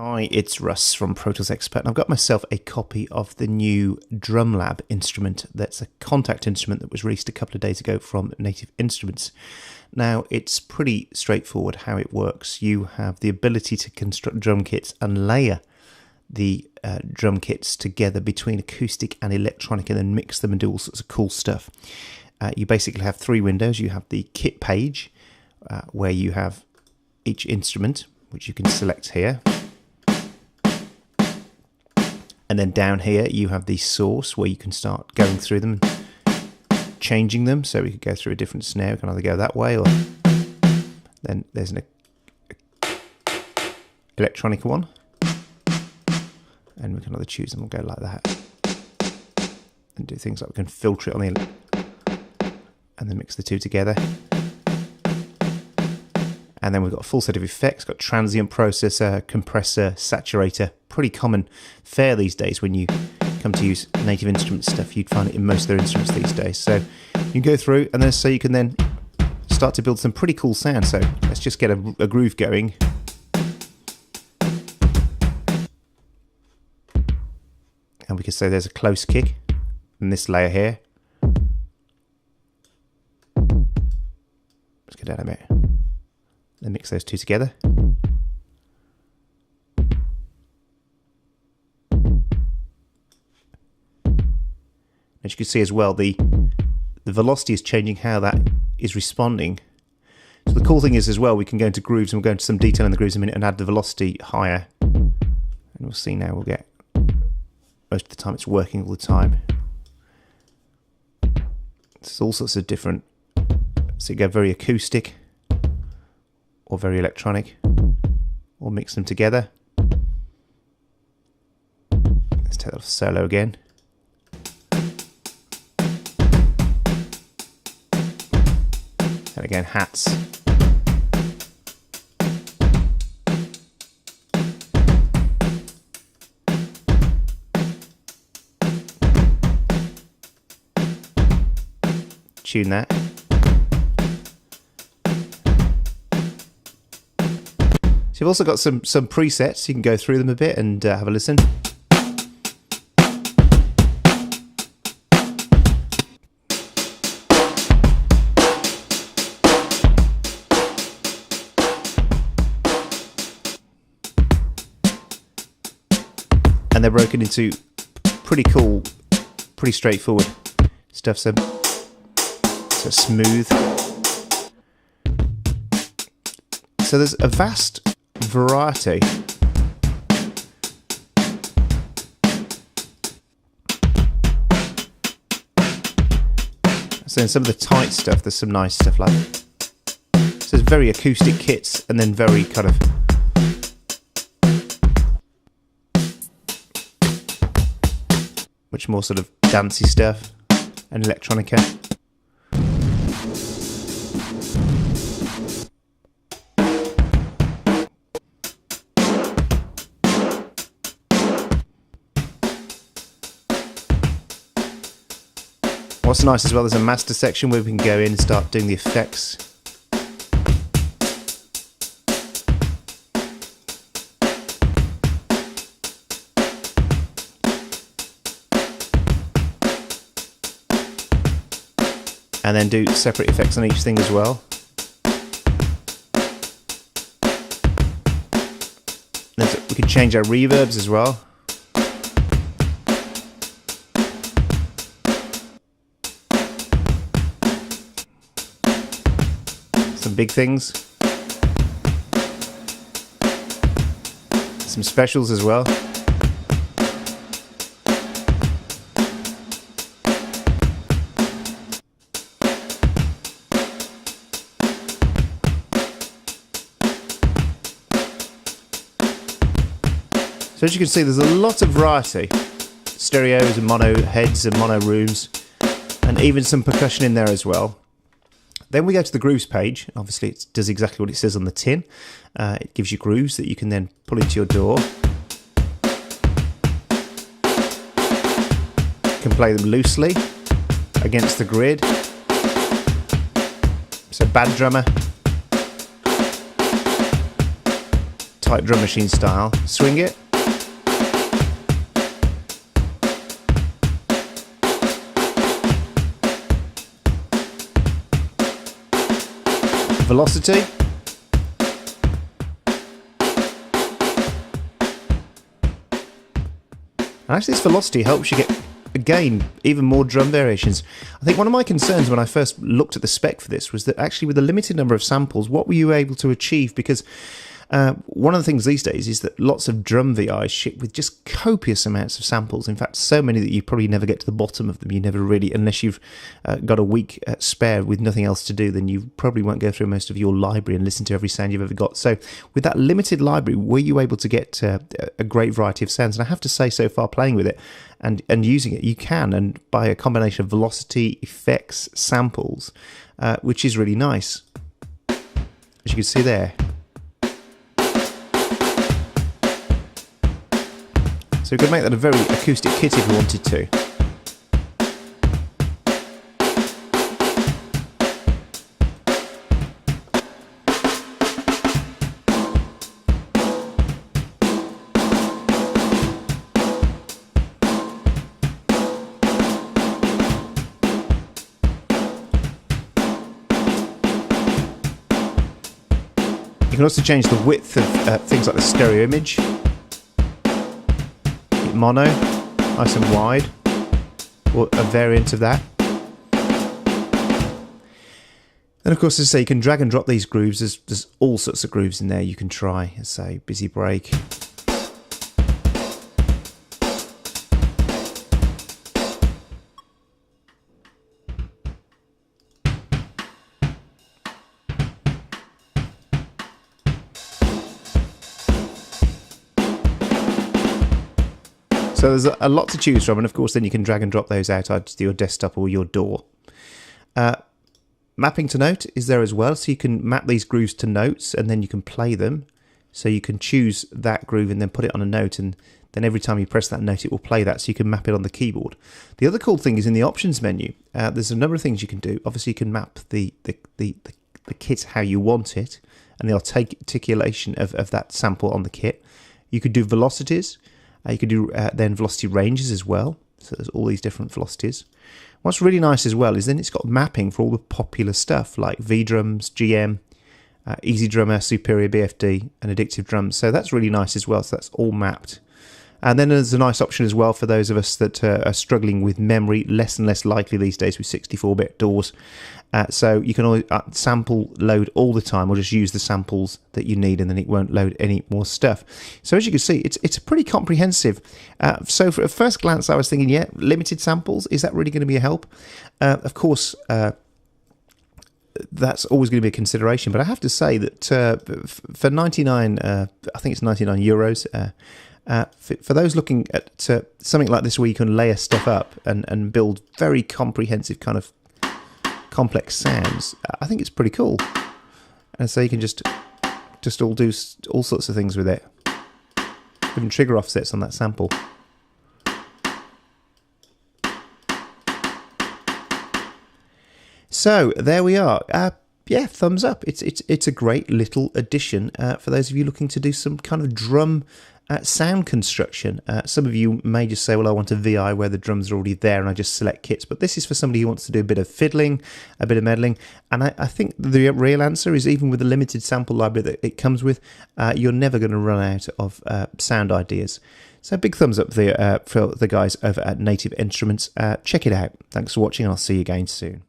Hi, it's Russ from Pro Tools Expert, and I've got myself a copy of the new DrumLab instrument. That's a contact instrument that was released a couple of days ago from Native Instruments. Now, it's pretty straightforward how it works. You have the ability to construct drum kits and layer the drum kits together between acoustic and electronic and then mix them and do all sorts of cool stuff. You basically have three windows. You have the kit page where you have each instrument, which you can select here. And then down here you have the source where you can start going through them and changing them. So we could go through a different snare. We can either go that way, or then there's an electronic one. And we can either choose them and go like that. And do things like we can filter it on the and then mix the two together. And then we've got a full set of effects, got transient processor, compressor, saturator. Pretty common fare these days when you come to use Native Instruments stuff. You'd find it in most of their instruments these days. So you can go through and then so you can then start to build some pretty cool sound. So let's just get a groove going. And we can say there's a close kick in this layer here. Let's get down a bit. Then mix those two together. As you can see as well, the velocity is changing how that is responding. So the cool thing is as well, we can go into grooves, and we'll go into some detail in the grooves in a minute and add the velocity higher. And we'll see now, we'll get, most of the time it's working all the time. There's all sorts of different, so you go very acoustic, or very electronic, or mix them together. Let's take that off solo again. And again, hats. Tune that. So you've also got some presets. You can go through them a bit and have a listen. And they're broken into pretty cool, pretty straightforward stuff. So smooth. So there's a vast variety. So in some of the tight stuff, there's some nice stuff like that. So there's very acoustic kits and then very kind of much more sort of dancey stuff and electronica. What's nice as well, there's a master section where we can go in and start doing the effects. And then do separate effects on each thing as well. We can change our reverbs as well. Some big things. Some specials as well. So as you can see, there's a lot of variety. Stereos and mono heads and mono rooms, and even some percussion in there as well. Then we go to the grooves page. Obviously it does exactly what it says on the tin. It gives you grooves that you can then pull into your DAW. You can play them loosely against the grid. So bad drummer, type drum machine style. Swing it. Velocity. And actually this velocity helps you get, again, even more drum variations. I think one of my concerns when I first looked at the spec for this was that actually with the limited number of samples, what were you able to achieve? Because one of the things these days is that lots of drum VIs ship with just copious amounts of samples. In fact, so many that you probably never get to the bottom of them. You never really, unless you've got a week spare with nothing else to do, then you probably won't go through most of your library and listen to every sound you've ever got. So with that limited library, were you able to get a great variety of sounds? And I have to say, so far playing with it and using it, you can, and by a combination of velocity, effects, samples, which is really nice. As you can see there. So we could make that a very acoustic kit if we wanted to. You can also change the width of things like the stereo image. Mono, nice and wide, or a variant of that. Then of course, as I say, you can drag and drop these grooves. There's all sorts of grooves in there you can try. As I say, busy break. So there's a lot to choose from, and of course then you can drag and drop those out either to your desktop or your DAW. Mapping to note is there as well, so you can map these grooves to notes and then you can play them. So you can choose that groove and then put it on a note, and then every time you press that note it will play that, so you can map it on the keyboard. The other cool thing is in the options menu, there's a number of things you can do. Obviously you can map the kit how you want it, and the articulation of that sample on the kit. You could do velocities. You could do then velocity ranges as well. So there's all these different velocities. What's really nice as well is then it's got mapping for all the popular stuff like V-drums, GM, Easy Drummer, Superior BFD, and Addictive Drums. So that's really nice as well. So that's all mapped. And then there's a nice option as well for those of us that are struggling with memory, less and less likely these days with 64-bit DAWs. So you can always sample load all the time, or just use the samples that you need, and then it won't load any more stuff. So as you can see, it's pretty comprehensive. So for a first glance, I was thinking, yeah, limited samples, is that really going to be a help? Of course, that's always going to be a consideration. But I have to say that for 99, I think it's 99 euros. For those looking at something like this where you can layer stuff up and build very comprehensive kind of complex sounds, I think it's pretty cool. And so you can just all do all sorts of things with it. Even trigger offsets on that sample. So there we are. Yeah, thumbs up. It's a great little addition for those of you looking to do some kind of drum sound construction. Some of you may just say, well, I want a VI where the drums are already there and I just select kits. But this is for somebody who wants to do a bit of fiddling, a bit of meddling. And I think the real answer is, even with the limited sample library that it comes with, you're never going to run out of sound ideas. So big thumbs up there for the guys over at Native Instruments. Check it out. Thanks for watching, and I'll see you again soon.